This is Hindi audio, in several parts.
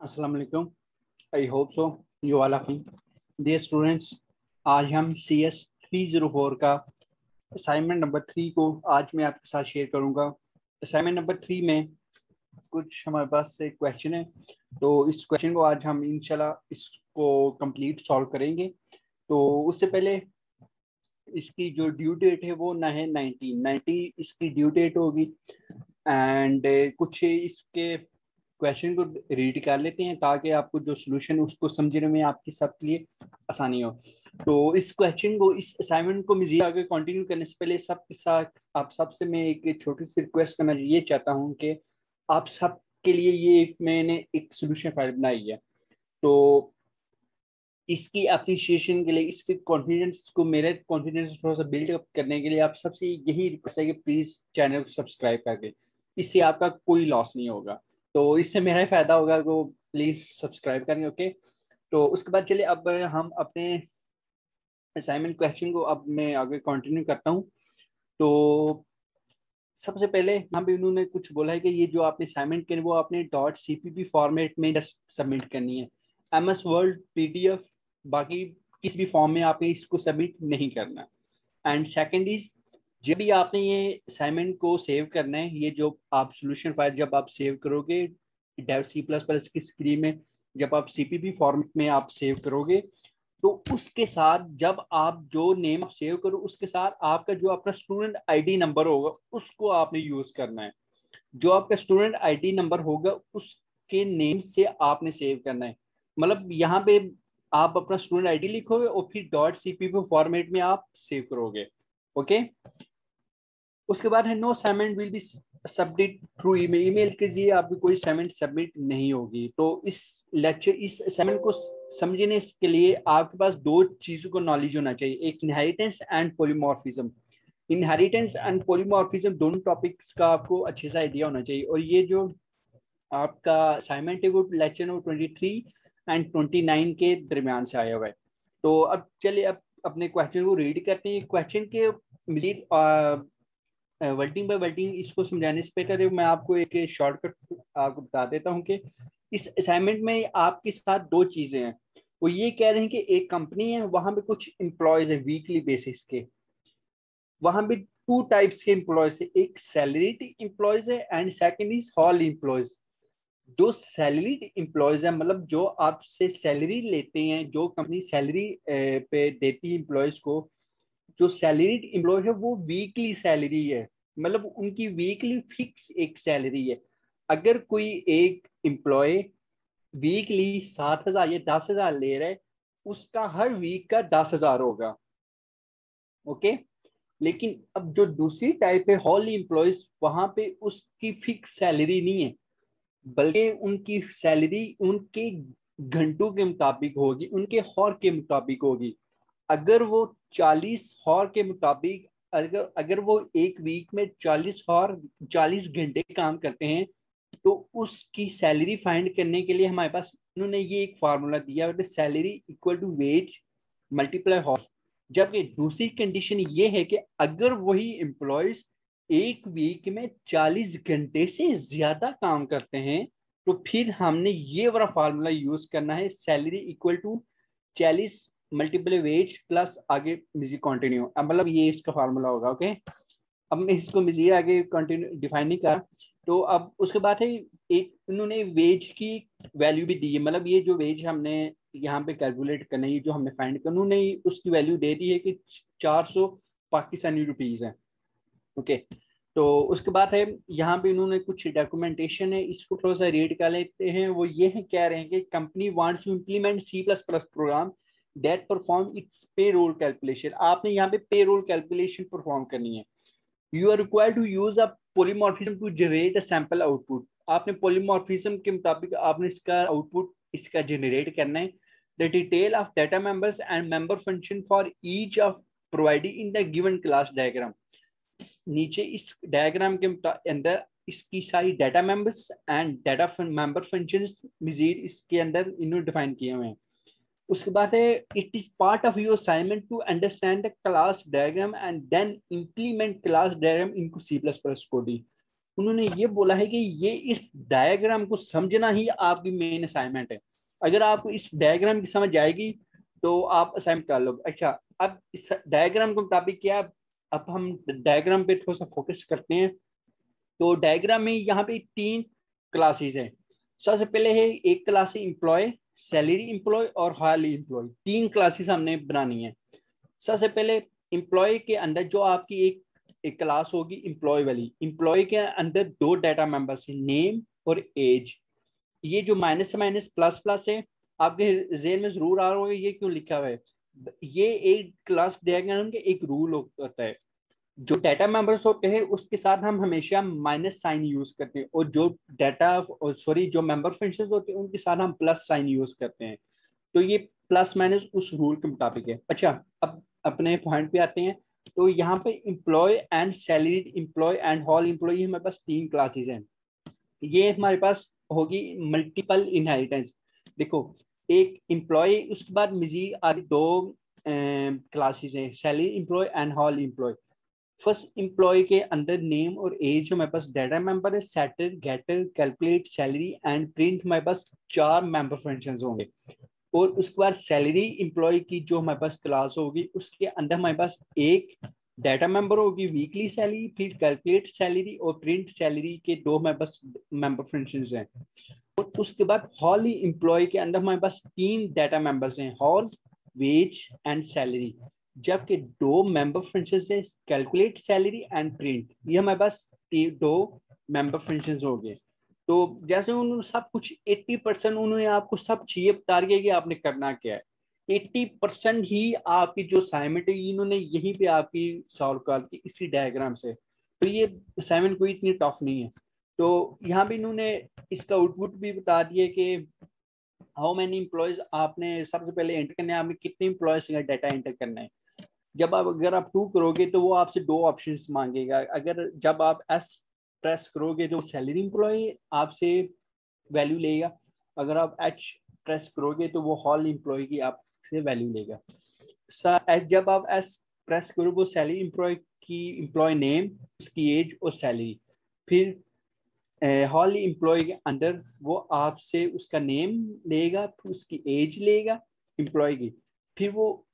अस्सलाम वालेकुम। I hope so you all are fine. Dear students, आज हम सी एस 304 का असाइनमेंट नंबर 3 को आज मैं आपके साथ शेयर करूंगा। असाइनमेंट नंबर 3 में कुछ हमारे पास से क्वेश्चन है, तो इस क्वेश्चन को आज हम इंशाल्लाह इसको कंप्लीट सॉल्व करेंगे। तो उससे पहले इसकी जो ड्यू डेट है वो ना है 1990 इसकी ड्यू डेट होगी। एंड कुछ इसके क्वेश्चन को रीड कर लेते हैं ताकि आपको जो सोल्यूशन उसको समझने में आपके सबके लिए आसानी हो। तो इस क्वेश्चन को, इस असाइनमेंट को मज़ीद आगे कंटिन्यू करने से पहले सबके साथ आप सबसे मैं एक छोटी सी रिक्वेस्ट करना ये चाहता हूँ कि आप सब के लिए ये मैंने एक सोल्यूशन फाइल बनाई है। तो इसकी अप्रिशिएशन के लिए, इसके कॉन्फिडेंस को, मेरे कॉन्फिडेंस थोड़ा सा बिल्ड अप करने के लिए आप सबसे यही रिक्वेस्ट है कि प्लीज चैनल को सब्सक्राइब करके, इससे आपका कोई लॉस नहीं होगा, तो इससे मेरा ही फायदा होगा। तो प्लीज सब्सक्राइब करेंगे, ओके। तो उसके बाद चलिए अब हम अपने असाइनमेंट क्वेश्चन को अब मैं आगे कंटिन्यू करता हूँ। तो सबसे पहले यहाँ पे उन्होंने कुछ बोला है कि ये जो आपने असाइनमेंट करी वो आपने डॉट सीपीपी फॉर्मेट में सबमिट करनी है, एमएस वर्ड, पीडीएफ, बाकी किसी भी फॉर्म में आपने इसको सबमिट नहीं करना। एंड सेकंड इज, जब भी आपने ये असाइनमेंट को सेव करना है, ये जो आप सोल्यूशन फाइल जब आप सेव करोगे डेव सी प्लस प्लस की स्क्रीन में, जब आप सीपीपी फॉर्मेट में आप सेव करोगे, तो उसके साथ जब आप जो नेम आप सेव करो उसके साथ आपका जो अपना स्टूडेंट आईडी नंबर होगा उसको आपने यूज करना है। जो आपका स्टूडेंट आईडी नंबर होगा उसके नेम से आपने सेव करना है। मतलब यहाँ पे आप अपना स्टूडेंट आईडी लिखोगे और फिर डॉट सीपीपी फॉर्मेट में आप सेव करोगे, ओके। उसके बाद है no assignment will be submit through email. Email के जरिए आपकी कोई असाइनमेंट सबमिट नहीं होगी। तो इस लेक्चर, इस असाइनमेंट को समझने के लिए आपके पास दो चीजों को नॉलेज होना चाहिए, एक inheritance and polymorphism. Inheritance and polymorphism दोनों टॉपिक्स का आपको अच्छे से आइडिया होना चाहिए। और ये जो आपका असाइनमेंट है वो लेक्चर नंबर 23 एंड 29 के दरमियान से आया हुआ है। तो अब चलिए अब अपने क्वेश्चन को रीड करते हैं। क्वेश्चन के मजीद वर्डिंग बाय वर्डिंग इसको समझाने से पहले मैं आपको एक शॉर्टकट आपको बता देता हूँ कि इस असाइनमेंट में आपके साथ दो चीजें हैं। वो ये कह रहे हैं कि एक कंपनी है, वहां पे कुछ एम्प्लॉयज है वीकली बेसिस के। वहां पे टू टाइप्स के एम्प्लॉयज है, एक सैलरीड एम्प्लॉयज है and second is hall employees. जो सैलरीड एम्प्लॉयज है, मतलब जो आपसे सैलरी लेते हैं, जो कंपनी सैलरी पे देती है एम्प्लॉयज को, जो सैलरीड एम्प्लॉय है वो वीकली सैलरी है, मतलब उनकी वीकली फिक्स एक सैलरी है। अगर कोई एक एम्प्लॉय वीकली 7,000 या 10,000 ले रहा है, उसका हर वीक का 10,000 होगा, ओके। लेकिन अब जो दूसरी टाइप है हॉल एम्प्लॉयज, वहां पे उसकी फिक्स सैलरी नहीं है, बल्कि उनकी सैलरी उनके घंटों के मुताबिक होगी, उनके हॉर के मुताबिक होगी। अगर वो 40 हॉर के मुताबिक, अगर अगर वो एक वीक में 40 हॉर 40 घंटे काम करते हैं, तो उसकी सैलरी फाइंड करने के लिए हमारे पास उन्होंने ये एक फार्मूला दिया, salary equal to wage multiply hour. जबकि दूसरी कंडीशन ये है कि अगर वही एम्प्लॉयज एक वीक में 40 घंटे से ज्यादा काम करते हैं, तो फिर हमने ये वाला फार्मूला यूज करना है, salary equal to 40 multiple wage plus आगे मजीद कंटिन्यू। अब मतलब ये इसका फार्मूला होगा, ओके। अब मैं इसको मजीद आगे कंटिन्यू डिफाइन नहीं कर। तो अब उसके बाद है, एक उन्होंने वेज की वैल्यू भी दी है, मतलब ये जो वेज हमने यहाँ पे कैलकुलेट करना है, ये जो हमने फाइंड करना, उन्होंने उसकी वैल्यू दे दी है कि 400 पाकिस्तानी रुपीज है, ओके। तो उसके बाद है यहाँ पे उन्होंने कुछ डॉक्यूमेंटेशन है, इसको थोड़ा सा रीड कर लेते हैं। वो ये है, कह रहे हैं कि company wants to implement C plus plus program that perform its payroll calculation. आपने यहाँ पे पे रोल कैलकुलेशन परफॉर्म करनी है। You are required to use a polymorphism to generate a sample output. आपने पॉलीमॉर्फिज्म के मुताबिक आपने इसका आउटपुट इसका जनरेट करना है। The detail of data members and member function for each of provided in the given class diagram. नीचे इस डायग्राम के अंदर इसकी सारी data members and data member functions मजीद इसके अंदर इन्होंने डिफाइन किए हुए हैं। उसके बाद है, it is part of your assignment to understand the class diagram and then implement class diagram इनको सी प्लस प्लस कोडिंग। उन्होंने ये बोला है कि ये इस डायग्राम को समझना ही आपकी मेन असाइनमेंट है। अगर आपको इस डायग्राम की समझ आएगी तो आप असाइनमेंट कर लोगे। अच्छा, अब इस डायग्राम के मुताबिक क्या, अब हम डायग्राम पे थोड़ा सा फोकस करते हैं। तो डायग्राम में यहाँ पे 3 क्लासेस हैं। सबसे पहले है एक क्लास है एम्प्लॉय, सैलरी एम्प्लॉय और हार्ली एम्प्लॉय। 3 क्लासेस हमने बनानी है। सबसे पहले एम्प्लॉय के अंदर जो आपकी एक क्लास होगी एम्प्लॉय वाली। एम्प्लॉय के अंदर 2 डाटा मेंबर्स हैं, नेम और एज। ये जो माइनस से माइनस प्लस प्लस है, आपके जेल में जरूर आ रहा होगा ये क्यों लिखा हुआ है। ये एक क्लास डायग्राम के एक रूल होता है। जो डाटा मेंबर्स होते हैं उसके साथ हम हमेशा माइनस साइन यूज करते हैं, और जो डाटा सॉरी जो मेंबर फंक्शंस होते हैं उनके साथ हम प्लस साइन यूज करते हैं। तो ये प्लस माइनस उस रूल के मुताबिक है। अच्छा, अब अपने पॉइंट पे आते हैं। तो यहाँ पे employee and salaried employee and hourly employee हमारे पास 3 क्लासेस हैं। ये हमारे पास होगी मल्टीपल इनहेरिटेंस। देखो, एक एम्प्लॉय, उसके बाद मजीद आगे 2 क्लासेस हैं, salary employee and hourly employee. First employee के अंदर नेम और एज हमारे पास डाटा मेंबर है, setter, getter, calculate, salary and print हमारे पास 4 मेंबर फंक्शंस होंगे। और उसके बाद सैलरी एम्प्लॉय की जो हमारे पास क्लास होगी उसके अंदर हमारे पास एक डाटा मेंबर होगी, वीकली सैलरी, फिर कैलकुलेट सैलरी और प्रिंट सैलरी के 2 हमारे पास मेंबर फंक्शंस हैं। और उसके बाद हॉली एम्प्लॉय के अंदर हमारे पास 3 डाटा मेंबर्स हैं, हॉर्स, वेज एंड सैलरी। जबकि 2 मेंबर फंक्शंस है, कैलकुलेट सैलरी एंड प्रिंट। ये हमारे पास 2 मेंबर फंक्शंस हो गए। तो जैसे उन्होंने सब कुछ 80% उन्होंने आपको सब चाहिए बता दिया कि आपने करना क्या है। 80% ही आपकी जो असाइनमेंट है इन्होंने यहीं पे आपकी सॉल्व कर दी इसी डायग्राम से। तो ये असाइनमेंट कोई इतनी टफ नहीं है। तो यहाँ पे इन्होंने इसका आउटपुट भी बता दिया कि हाउ मैनी एम्प्लॉयज आपने सबसे पहले एंटर करना है, आपने कितने एम्प्लॉयज का डाटा एंटर करना है। जब आप अगर आप 2 करोगे तो वो आपसे 2 ऑप्शंस मांगेगा। अगर जब आप एस प्रेस करोगे तो सैलरी एम्प्लॉय आपसे वैल्यू लेगा। अगर आप एच प्रेस करोगे तो वो हॉल एम्प्लॉय की आपसे वैल्यू लेगा। जब आप एस प्रेस करो वो सैलरी एम्प्लॉय की एम्प्लॉय नेम, उसकी एज और सैलरी। फिर हॉल एम्प्लॉय के अंदर वो आपसे उसका नेम लेगा, फिर उसकी एज लेगा एम्प्लॉय की। फिर वो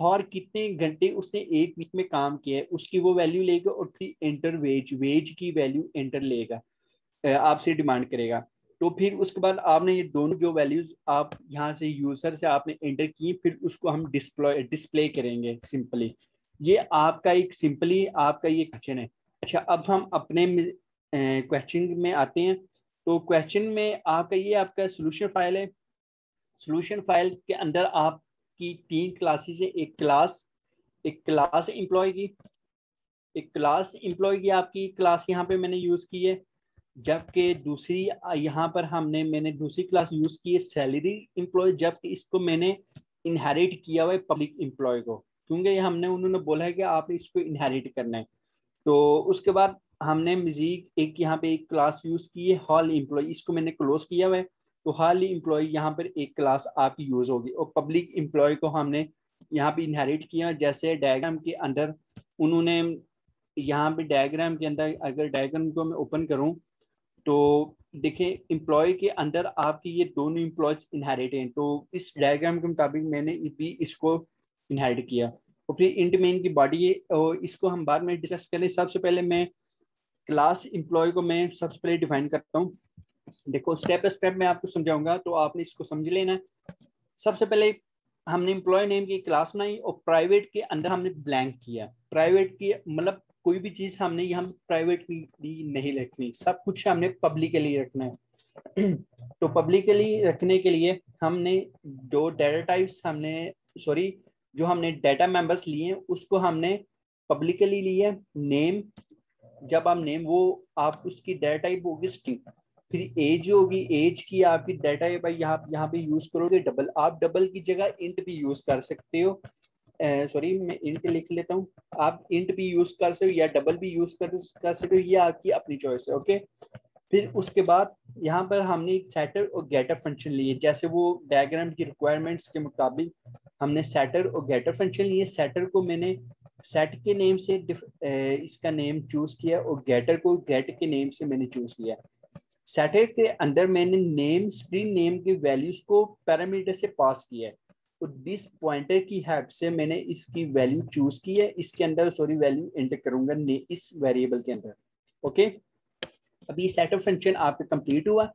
और कितने घंटे उसने एक वीक में काम किया है उसकी वो वैल्यू लेगा। और फिर एंटर वेज, वेज की वैल्यू एंटर लेगा, आपसे डिमांड करेगा। तो फिर उसके बाद आपने ये दोनों जो वैल्यूज आप यहाँ से यूजर से आपने एंटर की, फिर उसको हम डिस्प्ले करेंगे सिंपली। ये आपका एक सिंपली आपका ये क्वेश्चन है। अच्छा, अब हम अपने क्वेश्चन में आते हैं। तो क्वेश्चन में आपका ये आपका सोल्यूशन फाइल है। सोल्यूशन फाइल के अंदर आपकी 3 क्लासेस है। एक क्लास एम्प्लॉय की, एक क्लास एम्प्लॉय की आपकी क्लास यहाँ पे मैंने यूज की है। जबकि दूसरी यहाँ पर मैंने दूसरी क्लास यूज की है सैलरी एम्प्लॉय, जबकि इसको मैंने इनहेरिट किया हुआ है पब्लिक एम्प्लॉय को, क्योंकि उन्होंने बोला है कि आपने इसको इनहेरिट करना है। तो उसके बाद हमने मजीद एक यहाँ पे एक क्लास यूज की है हॉल एम्प्लॉय, इसको मैंने क्लोज किया हुआ है। तो हॉल एम्प्लॉय यहाँ पर एक क्लास आपकी यूज होगी। और पब्लिक एम्प्लॉय को हमने यहाँ पे इनहेरिट किया, जैसे डायग्राम के अंदर उन्होंने यहाँ पे डायग्राम के अंदर, अगर डायग्राम को मैं ओपन करूँ तो देखिए एम्प्लॉय के अंदर आपकी ये दोनों एम्प्लॉयज इनहेरिट हैं। तो इस डायग्राम के मुताबिक मैंने भी इसको इनहेरिट किया। और फिर इंट मेन की बॉडी है और इसको हम बाद में डिस्कस करें। सबसे पहले मैं क्लास एम्प्लॉय को मैं सबसे पहले डिफाइन करता हूँ। देखो, स्टेप बाय स्टेप मैं आपको समझाऊंगा तो आपने इसको समझ लेना। सबसे पहले हमने एम्प्लॉय नेम की क्लास बनाई और प्राइवेट के अंदर हमने ब्लैंक किया। प्राइवेट की मतलब कोई भी चीज हमने यहाँ प्राइवेट नहीं रखनी, सब कुछ हमने पब्लिकली रखना है। तो पब्लिकली रखने के लिए हमने जो डाटा टाइप्स जो हमने डाटा मेंबर्स लिए उसको हमने पब्लिकली लिए। नेम, जब आप नेम वो आप उसकी डाटा टाइप होगी स्ट्रिंग। फिर एज होगी, एज की आपकी डाटा टाइप यहाँ पे यूज करोगे डबल। आप डबल की जगह इंट भी यूज कर सकते हो। मैं इंट लिख लेता हूँ। आप इंट भी यूज कर सकते हो या डबल भी यूज कर सकते हो, ये आपकी अपनी चॉइस है। ओके, फिर उसके बाद यहाँ पर हमने सेटर और गेटर फंक्शन लिए, जैसे वो डायग्राम की रिक्वायरमेंट्स के मुताबिक हमने सेटर और गेटर फंक्शन लिए। सेटर को मैंने सेट के नेम से इसका नेम चूज किया और गेटर को गेट के नेम से मैंने चूज किया। सेट के अंदर मैंने नेम स्क्रीन नेम के वैल्यूज को पैरामीटर से पास किया है। तो दिस पॉइंटर की हेल्प से मैंने इसकी वैल्यू चूज की है, इसके अंदर सॉरी वैल्यू एंटर करूंगा इस वेरिएबल के अंदर। ओके, अभी सेटअप फंक्शन आपका कंप्लीट हुआ।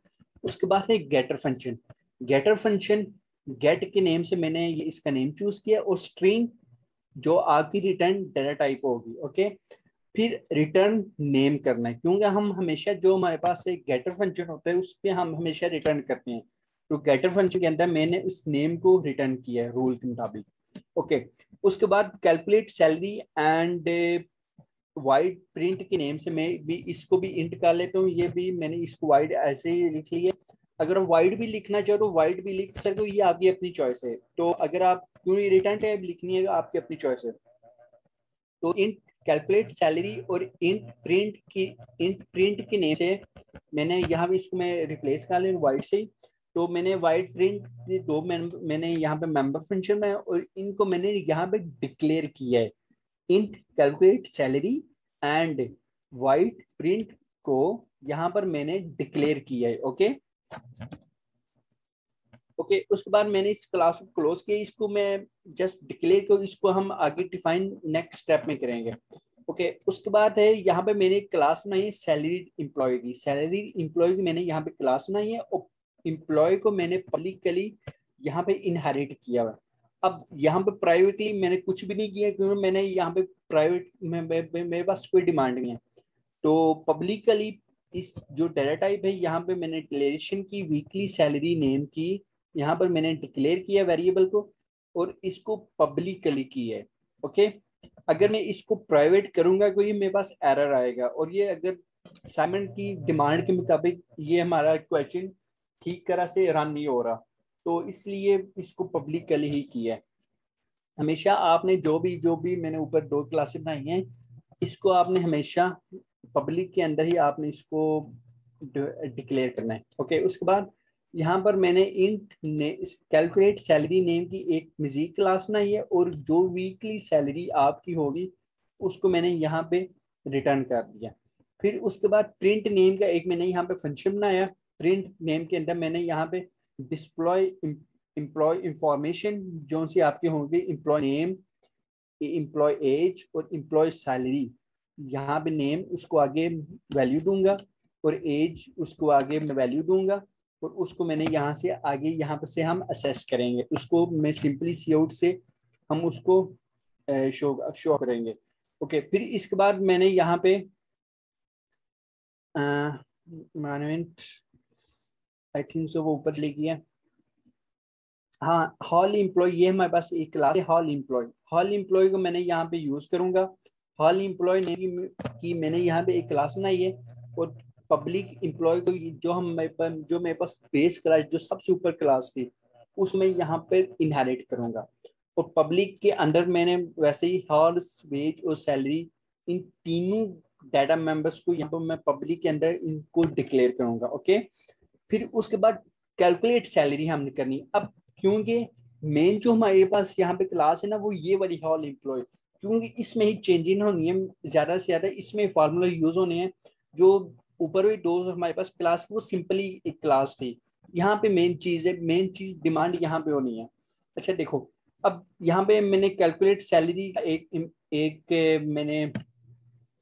उसके बाद है getter function. Getter function get के नेम से मैंने ये इसका नेम चूज किया और स्ट्रिंग जो आपकी रिटर्न डाटा टाइप होगी। ओके, फिर रिटर्न नेम करना है, क्योंकि हम हमेशा जो हमारे पास एक गेटर फंक्शन होता है उस पर हम हमेशा रिटर्न करते हैं। तो गेटर फंक्शन के अंदर मैंने उस नेम को रिटर्न किया है रूल के मुताबिक। ओके, उसके बाद calculate salary and wide print के नेम से मैं भी इसको भी इंट कर लेता हूँ। ये भी मैंने इसको वाइड ऐसे ही लिख लिया। अगर हम वाइड भी लिखना चाहो तो वाइड भी लिख सकते हो, ये आपकी अपनी चॉइस है। तो अगर आप क्यों रिटर्न टाइप लिखनी है आपकी अपनी चॉइस है। तो इंट कैलकुलेट सैलरी और इंट प्रिंट के नेम से मैंने यहाँ भी इसको मैं रिप्लेस कर लिया वाइड से। तो मैंने वाइड प्रिंट दो मैंने यहाँ पे मेंबर फंक्शन में और इनको मैंने यहाँ पे डिक्लेयर किया है। Int calculate salary and wide print को यहाँ पर मैंने डिक्लेयर किया है। ओके ओके, उसके बाद मैंने इस क्लास को क्लोज किया। इसको मैं जस्ट डिक्लेयर कर, इसको हम आगे डिफाइन नेक्स्ट स्टेप में करेंगे। ओके, उसके बाद है यहाँ पे मैंने क्लास बनाई है सैलरी एम्प्लॉय की। सैलरी एम्प्लॉय की मैंने यहाँ पे क्लास बनाई है और एम्प्लॉय को मैंने पब्लिकली यहाँ पे इनहेरिट किया हुआ। अब यहाँ पे प्राइवेटली मैंने कुछ भी नहीं किया, क्योंकि मैंने यहाँ पे प्राइवेट मेरे पास कोई डिमांड नहीं है। तो पब्लिकली इस जो डाटा टाइप है यहाँ पे मैंने डिक्लेरेशन की वीकली सैलरी नेम की, यहाँ पर मैंने डिक्लेयर किया वेरिएबल को और इसको पब्लिकली किया है। ओके, अगर मैं इसको प्राइवेट करूंगा तो ये मेरे पास एरर आएगा, और ये अगर असाइनमेंट की डिमांड के मुताबिक ये हमारा क्वेश्चन ठीक तरह से रन नहीं हो रहा, तो इसलिए इसको पब्लिकली ही किया है। हमेशा आपने जो भी मैंने ऊपर दो क्लासेस बनाई हैं, इसको आपने हमेशा पब्लिक के अंदर ही आपने इसको डिक्लेयर करना है। ओके, उसके बाद यहाँ पर मैंने इंट कैलकुलेट सैलरी नेम की एक मजीद क्लास बनाई है और जो वीकली सैलरी आपकी होगी उसको मैंने यहाँ पे रिटर्न कर दिया। फिर उसके बाद प्रिंट नेम का एक मैंने यहाँ पे फंक्शन बनाया। प्रिंट नेम के अंदर मैंने यहाँ पे डिस्प्लॉय एम्प्लॉय इंफॉर्मेशन जो सी आपकी होंगी, एम्प्लॉय नेम, एम्प्लॉय एज और एम्प्लॉय सैलरी। यहाँ पे नेम उसको आगे वैल्यू दूंगा और एज उसको आगे मैं वैल्यू दूंगा, और उसको मैंने यहाँ से आगे यहाँ पे से हम असेस करेंगे। उसको मैं सिंपली सी आउट से हम उसको शो करेंगे। ओके, फिर इसके बाद मैंने यहाँ पे मैनेजमेंट आई थिंक सो वो ऊपर चली गया। हाँ, हॉल एम्प्लॉय, ये हमारे पास एक क्लास है हॉल एम्प्लॉय। हॉल एम्प्लॉय को मैंने यहाँ पे यूज करूंगा। हॉल एम्प्लॉय की मैंने यहाँ पे एक क्लास बनाई है और पब्लिक एम्प्लॉय को जो मेरे पास बेस क्लास जो सबसे ऊपर क्लास थी उसमें यहाँ पे इनहेरिट करूंगा। और पब्लिक के अंदर मैंने वैसे ही हॉर्स वेज और सैलरी इन तीनों डाटा मेंबर्स को यहाँ पर मैं पब्लिक के अंदर इनको डिक्लेयर करूंगा। ओके, फिर उसके बाद कैलकुलेट सैलरी हमने करनी। अब क्योंकि मेन जो हमारे पास यहाँ पे क्लास है ना वो ये वाली हॉल एम्प्लॉय, क्योंकि इसमें ही चेंजिंग होनी है ज्यादा से ज्यादा, इसमें फार्मूला यूज होने हैं। जो ऊपर भी दो हमारे पास क्लास वो सिंपली एक क्लास थी, यहाँ पे मेन चीज है, मेन चीज डिमांड यहाँ पे होनी है। अच्छा देखो, अब यहाँ पे मैंने कैलकुलेट सैलरी एक मैंने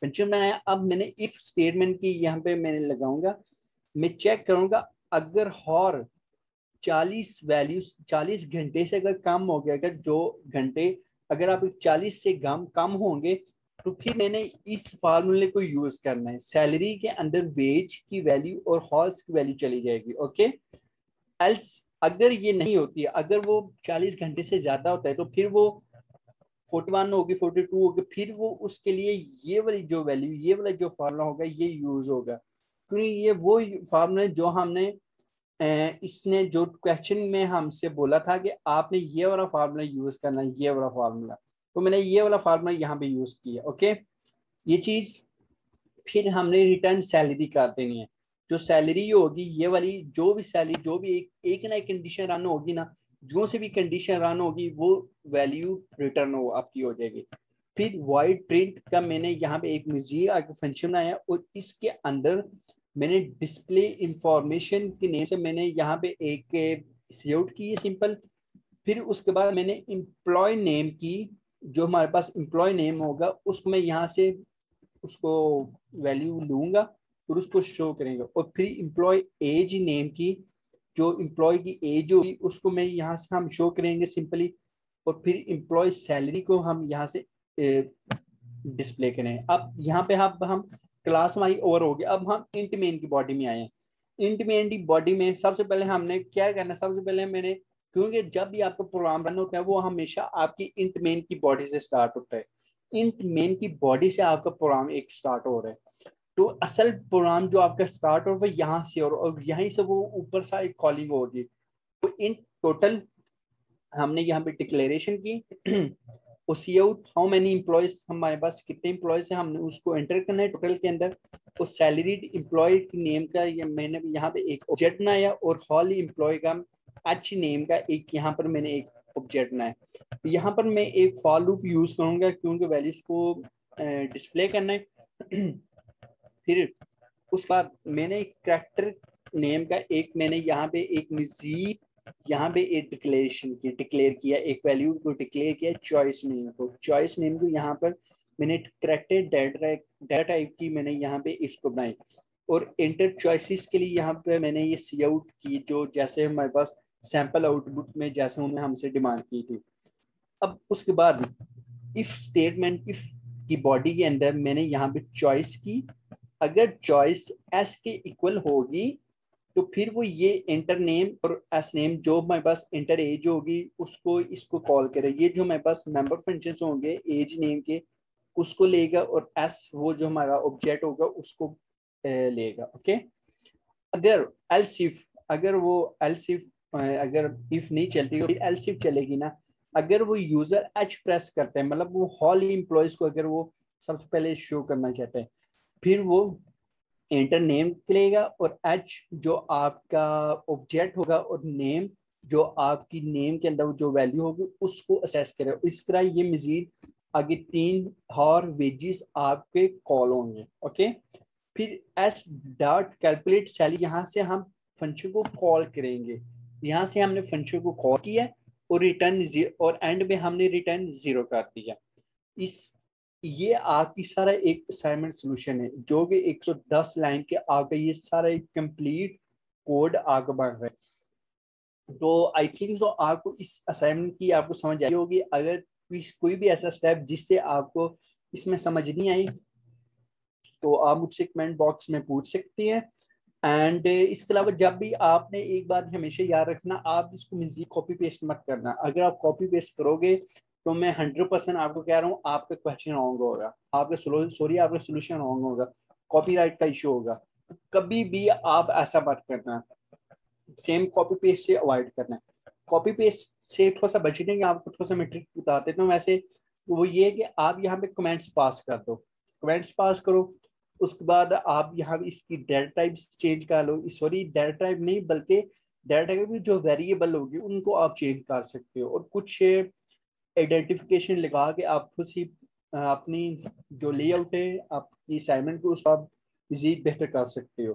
फंक्शन बनाया। अब मैंने इफ स्टेटमेंट की यहाँ पे मैंने लगाऊंगा, मैं चेक करूंगा अगर हॉर 40 वैल्यूज 40 घंटे से अगर कम हो गया, अगर जो घंटे अगर आप 40 से कम होंगे तो फिर मैंने इस फार्मूले को यूज करना है। सैलरी के अंदर वेज की वैल्यू और हॉर्स की वैल्यू चली जाएगी। ओके, एल्स अगर ये नहीं होती है, अगर वो 40 घंटे से ज्यादा होता है तो फिर वो 41 होगी 42 होगी, फिर वो उसके लिए ये वाली जो वैल्यू ये वाला जो फार्मूला होगा ये यूज होगा, क्योंकि ये वो फार्मूला जो हमने इसने जो क्वेश्चन में हमसे बोला था कि आपने ये वाला फार्मूला यूज करना है, ये वाला फार्मूला, तो मैंने ये वाला फार्मूला यहाँ पे यूज किया। ओके, ये चीज फिर हमने रिटर्न सैलरी कर देनी है। जो सैलरी होगी ये वाली जो भी सैलरी जो भी एक ना एक कंडीशन रन होगी ना, जो से भी कंडीशन रन होगी वो वैल्यू रिटर्न हो आपकी हो जाएगी। फिर void print का मैंने यहाँ पे एक मजीद आगे फंक्शन बनाया और इसके अंदर मैंने डिस्प्ले इंफॉर्मेशन के नेम से मैंने यहाँ पे एक सीआउट की है सिंपल। फिर उसके बाद मैंने एम्प्लॉय नेम की, जो हमारे पास एम्प्लॉय नेम होगा उसको मैं यहाँ से उसको वैल्यू लूंगा और उसको शो करेंगे। और फिर एम्प्लॉय एज नेम की, जो एम्प्लॉय की एज होगी उसको मैं यहाँ से हम शो करेंगे सिंपली। और फिर एम्प्लॉय सैलरी को हम यहाँ से डिस्प्ले करें। अब यहाँ पे हम क्लास हमारी ओवर हो गया। अब हम इंट मेन की बॉडी में आए हैं। इंट मेन की बॉडी में सबसे पहले हमने क्या करना, सबसे पहले मैंने, क्योंकि जब भी आपका प्रोग्राम रन होता है वो हमेशा आपकी इंट मेन की बॉडी से स्टार्ट होता है। इंट मेन की बॉडी से आपका प्रोग्राम एक स्टार्ट हो रहा है। तो असल प्रोग्राम जो आपका स्टार्ट हो रहा है वो यहाँ से और यहीं से वो ऊपर सा एक कॉलिंग होगी। तो इन टोटल हमने यहाँ पे डिक्लेरेशन की और सी आउट हाउ मेनी एम्प्लॉयज, हमारे पास कितने एम्प्लॉयज हैं हमने उसको एंटर करना है टोटल के अंदर। और सैलरीड एम्प्लॉय नेम का ये मैंने यहाँ पे एक ऑब्जेक्ट बनाया और हॉल एम्प्लॉय का एच नेम का एक यहाँ पर मैंने एक ऑब्जेक्ट बनाया। यहाँ पर मैं एक फॉर लूप यूज करूंगा क्योंकि वैल्यूज को डिस्प्ले करना है। फिर उसके बाद मैंने कैरेक्टर नेम का एक मैंने यहाँ पे एक मजीद यहाँ पे एक डिक्लेरेशन की डिक्लेयर किया, एक वैल्यू को डिक्लेयर किया चॉइस नेम को। चॉइस नेम को यहाँ पर मैंने कैरेक्टर डाटा टाइप की मैंने यहाँ पे इसको बनाई। और इंटर चॉइसेस के लिए यहाँ पे मैंने ये सी आउट की, जो जैसे हमारे पास सैंपल आउटपुट में जैसे उन्होंने हमसे डिमांड की थी। अब उसके बाद इफ स्टेटमेंट, इफ की बॉडी के अंदर मैंने यहाँ पे चॉइस की, अगर चॉइस एस के इक्वल होगी तो फिर वो ये इंटर नेम और एस नेम जो हमारे पास इंटर एज होगी उसको इसको कॉल करे। ये जो हमारे पास मेंबर फंक्शंस होंगे एज नेम के उसको लेगा और एस वो जो हमारा ऑब्जेक्ट होगा उसको लेगा। ओके। अगर एल्स इफ, अगर वो एल्स इफ अगर इफ नहीं चलती तो एल्स इफ चलेगी ना। अगर वो यूजर एच प्रेस करते हैं, मतलब वो हॉल एम्प्लॉयज को अगर वो सबसे पहले शो करना चाहते हैं, फिर वो इंटर नेम लेगा और एच जो आपका ऑब्जेक्ट होगा और नेम जो आपकी नेम के अंदर जो वैल्यू होगी उसको असेस करे। इस तरह ये मजीद आगे 3 और वेजेस आपके कॉल होंगे। ओके। फिर एस डॉट कैलकुलेट सैलरी, यहाँ से हम फंक्शन को कॉल करेंगे। यहाँ से हमने फंक्शन को कॉल किया और रिटर्न और एंड में हमने रिटर्न 0 कर दिया। इस ये आपकी सारा एक असाइनमेंट सॉल्यूशन है जो कि 110 लाइन के आगे ये सारा एक कंप्लीट कोड आगे बढ़ रहा है। तो आई थिंक तो आपको इस असाइनमेंट की आपको समझ आई होगी। अगर कोई भी ऐसा स्टेप जिससे आपको इसमें समझ नहीं आई तो आप मुझसे कमेंट बॉक्स में पूछ सकती हैं। एंड इसके अलावा जब भी आपने एक बार हमेशा याद रखना, आप इसको मजीद कॉपी पेस्ट मत करना। अगर आप कॉपी पेस्ट करोगे तो मैं 100% आपको कह रहा हूँ आपका क्वेश्चन रॉन्ग होगा, आपका सोल्यूशन रॉन्ग होगा, कॉपीराइट का इशू होगा। कभी भी आप ऐसा मत करना, सेम कॉपी पेस्ट से अवॉइड करना। कॉपी पेस्ट से थोड़ा सा बचने के आपको थोड़ा सा मैं ट्रिक बता देता हूँ। वैसे वो ये है कि आप यहाँ पे कमेंट्स पास कर दो, कमेंट्स पास करो। उसके बाद आप यहाँ इसकी डेटा टाइप चेंज कर लो, सॉरी डेटा टाइप नहीं बल्कि डेटा टाइप की जो वेरिएबल होगी उनको आप चेंज कर सकते हो। और कुछ आइडेंटिफिकेशन लगा के आप खुद ही अपनी जो लेआउट है आपकी असाइनमेंट को उसको आप मजीद बेहतर कर सकते हो।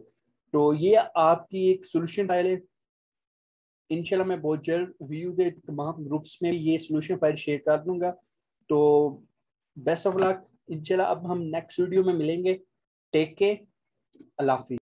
तो ये आपकी एक सोल्यूशन फाइल है। इंशाल्लाह मैं बहुत जल्द व्यू के तमाम ग्रुप्स में ये सोल्यूशन फाइल शेयर कर दूंगा। तो बेस्ट ऑफ लक इंशाल्लाह। अब हम नेक्स्ट वीडियो में मिलेंगे। टेक केयर, अल्लाह हाफिज़।